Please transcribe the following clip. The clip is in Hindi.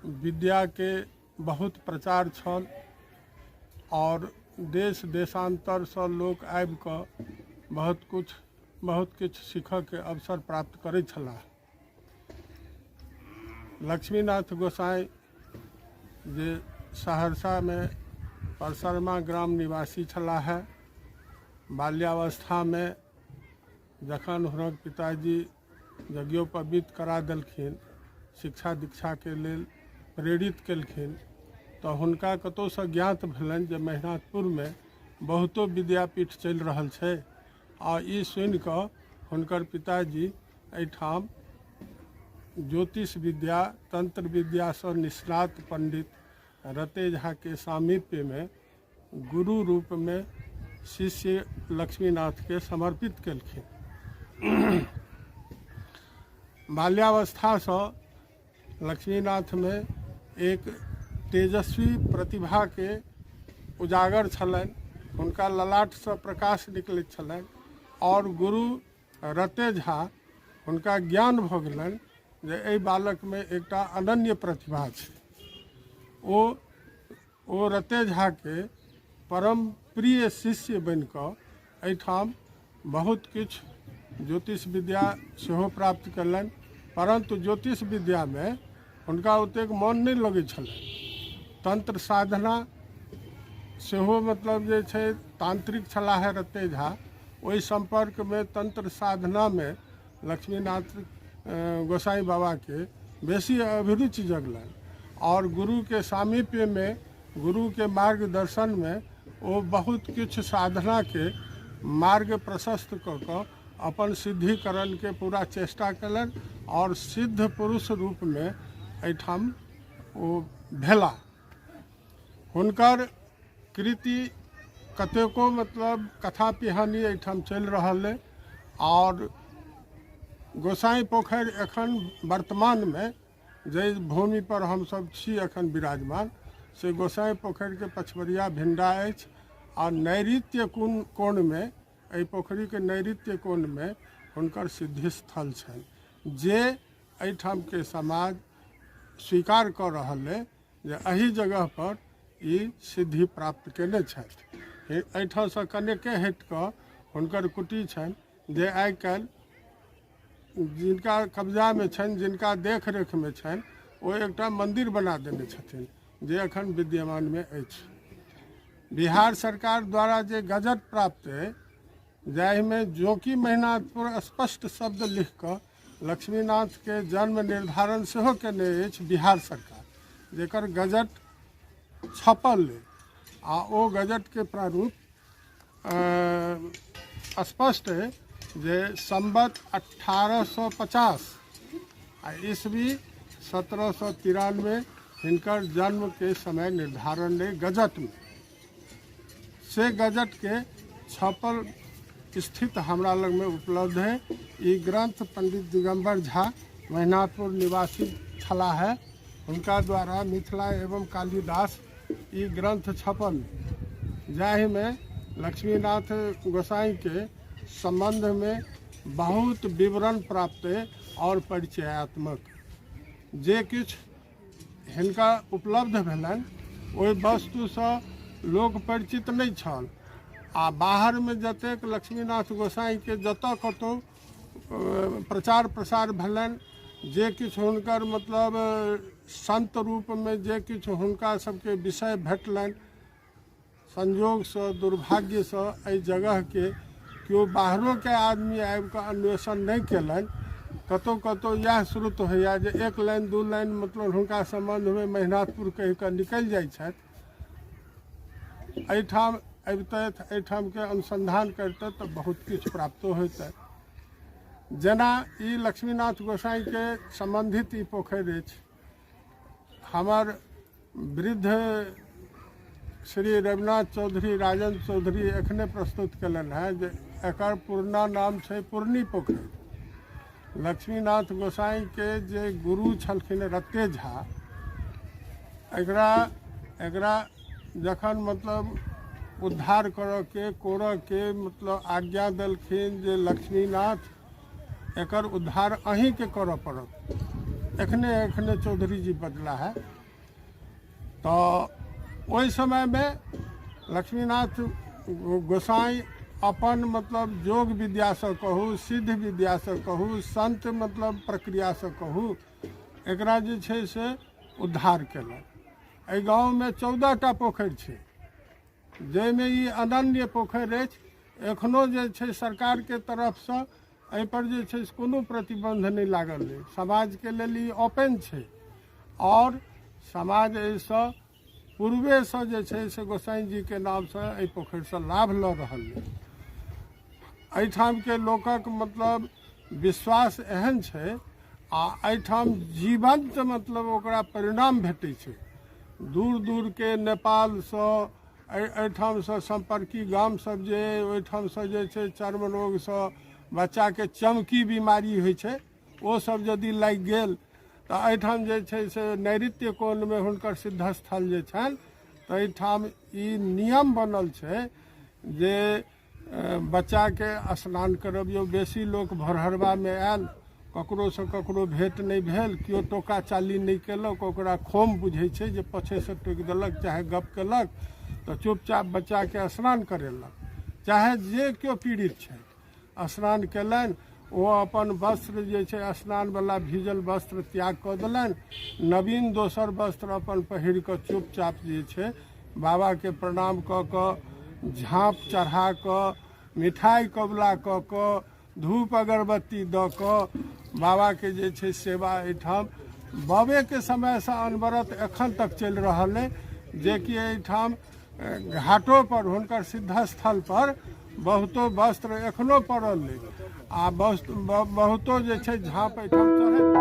विद्या के बहुत प्रचार छल और देश देशांतर से लोग आबि कऽ बहुत किछु सीखऽ के अवसर प्राप्त करै छलाह। लक्ष्मीनाथ गोसाई जे सहरसा में परसरमा ग्राम निवासी छलाह है। बाल्यावस्था में जखन हुनक पिताजी यज्ञोपवीत करा देलखिन, शिक्षा दीक्षा के लेल प्रेरित केलखिन, तो हुनका कतौसँ ज्ञात भेलनि जे मेहनाथपुर में बहुतो विद्यापीठ चलि रहल छै आ ई सुनि कऽ हुनकर पिताजी एहिठाम ज्योतिष विद्या तंत्र विद्या से निष्णात पंडित रते झा के सामीप्य में गुरु रूप में शिष्य लक्ष्मीनाथ के समर्पित केलखिन। बाल्यावस्था से लक्ष्मीनाथ में एक तेजस्वी प्रतिभा के उजागर छलनि, हुनका ललाट से प्रकाश निकलैत छलनि और गुरु रते झा हुनका ज्ञान भऽ गेलनि जे एहि बालक में एकटा अनन्य प्रतिभा छै। ओ रते झा के परम प्रिय शिष्य बनि कऽ एहिठाम बहुत किछु ज्योतिष विद्या सेहो प्राप्त कयलनि, परंतु ज्योतिष विद्या में हुनका ओतेक मोन नहीं लगै छलनि। तंत्र साधना सेहो मतलब जे छै तांत्रिक छलाह है रते झा, ओहि संपर्क में तंत्र साधना में लक्ष्मीनाथ गोसाई बाबा के बेसी अभिरुचि जगलनि और गुरु के सामीप्य में गुरु के मार्गदर्शन में वो बहुत किछु साधना के मार्ग प्रशस्त कऽ कऽ अपन सिद्धिकरण के पूरा चेष्टा कयलनि और सिद्ध पुरुष रूप में एहिठाम ओ भेला। हुनकर कृति कतेको मतलब कथा पिहानी एहिठाम चलि रहल है और गोसाई पोखरि एखन वर्तमान में जे भूमि पर हम सब छी एखन विराजमान से गोसाई पोखरि के पछवरिया भिंडा अछि आ नैऋत्य कोण में एहि पोखरी के नैऋत्य कोण में हुनकर सिद्धि स्थल छनि जे एहिठाम के समाज स्वीकार कऽ रहल है जे एही जगह पर ई सिद्धि प्राप्त केने छथि। एहिठाम से कनेके हटि कऽ हुनकर कुटी छनि जे आइ काल्हि जिनका कब्जा में छनि, जिनका देख रेख में छनि, वो एकटा मंदिर बना देने छथिन जे अखन विद्यमान में अछि। बिहार सरकार द्वारा जे गजट प्राप्त है जाहि में जोकि मेहनाथपुर स्पष्ट शब्द लिख कऽ लक्ष्मीनाथ के जन्म निर्धारण सेहो केने अछि बिहार सरकार, जेकर गजट छपल है आ ओ गजट के प्रारूप स्पष्ट है जे संवत 1850 आ ईस्वी 1793 हिनकर जन्म के समय निर्धारण है गजट में। से गजट के छपल स्थित हमरा लग में उपलब्ध है। ये ग्रंथ पंडित दिगंबर झा मेहनाथपुर निवासी छला है, उनका द्वारा मिथिला एवं कालिदास ये ग्रंथ छपल जाहि में लक्ष्मीनाथ गोसाई के संबंध में बहुत विवरण प्राप्त है और परिचयात्मक जे किछु हिनका उपलब्ध भेलनि ओहि वस्तु से लोक परिचित नहीं छल आ बाहर में जतेक लक्ष्मीनाथ गोसाई के जतऽ कतौ प्रचार प्रसार भेलनि, जे किछु हुनकर मतलब संत रूप में जे किछु हुनका सबके विषय भेटलनि, संयोग से दुर्भाग्य से एहि जगह के केओ बाहरों के आदमी आबि कऽ अन्वेषण नहीं केलनि। कतौ कतौ यह श्रुत होइया जे एक लाइन दू लाइन मतलब हुनका संबंध में मेहनाथपुर कहि कऽ निकलि जाइ छथि, एहिठाम अबितथि, एहिठाम के अनुसंधान करते तो बहुत किछु प्राप्त होते। जेना ई लक्ष्मीनाथ गोसाई के संबंधित ई पोखरि अछि, हमर वृद्ध श्री रविनाथ चौधरी राजेंद्र चौधरी एखने प्रस्तुत कयलनि हैं जे एकर पूर्णा नाम छै पूर्णी पोखरि। लक्ष्मीनाथ गोसाई के जे गुरु छलखिन रते झा, एकरा जखन मतलब उद्धार करऽ के कोरऽ के मतलब आज्ञा देलखिन जे लक्ष्मीनाथ एकर उद्धार अहीं के करऽ पड़त, एखने चौधरी जी बदला है। तो ओहि समय में लक्ष्मीनाथ गोसाई अपन मतलब योग विद्या से कहू, सिद्ध विद्या से कहू, संत मतलब प्रक्रिया से कहू, एकरा जे छै से उद्धार केलक। एहि गाँव में 14टा पोखरि छै, जाहिमे ई अनन्य पोखरि अछि। एखनो जे छै सरकार के तरफ से एहि पर जे छै से कोनो प्रतिबंध नहीं लागल है। समाज के लेल ई ओपन छै और समाज एहिसँ पूर्वे से जे छै से गोसाई जी के नाम से एहि पोखरि से लाभ लऽ रहल है। एहिठाम के लोकक मतलब विश्वास एहन छै आ एहिठाम जीवंत मतलब ओकरा परिणाम भेटै छै। दूर दूर के नेपाल से एहिठाम से संपर्की गाम सब जे ओहिठाम से जे छै चर्म रोग से बच्चा के चमकी बीमारी होइ छै, ओ सब यदि लागि गेल तऽ एहिठाम जे छै से नैऋत्य कोण में हुनकर सिद्धस्थल जे छनि, तऽ एहिठाम ई नियम बनल छै जे बच्चा के स्नान करबियौ। बेसी लोक भरहरबा में आयल, ककरो से ककरो भेंट नहीं भेल, केओ टोका चाली नहीं केलक, ओकरा खोम बुझै छै जे पछे से टोकि देलक चाहे गप केलक, तो चुपचाप बच्चा के स्नान करेलक। चाहे जे केओ पीड़ित छै स्नान केलनि, ओ अपन वस्त्र जे छै स्नान वाला भीजल वस्त्र त्याग कऽ देलनि, नवीन दोसर वस्त्र अपन पहिर कऽ चुपचाप जे छै बाबा के प्रणाम कऽ कऽ, झाँप चढ़ा कऽ, मिठाई कबुला कऽ कऽ, धूप अगरबत्ती दऽ कऽ बाबा के जे छै सेवा एहिठाम बाबे के समय से अनवरत एखन तक चलि रहल है। जेकि एहिठाम घाटो पर हुनकर सिद्धस्थल पर बहुतो वस्त्र एखनो पड़ल है आ बहुतो जे छै झाँप एहिठाम चढ़ैत।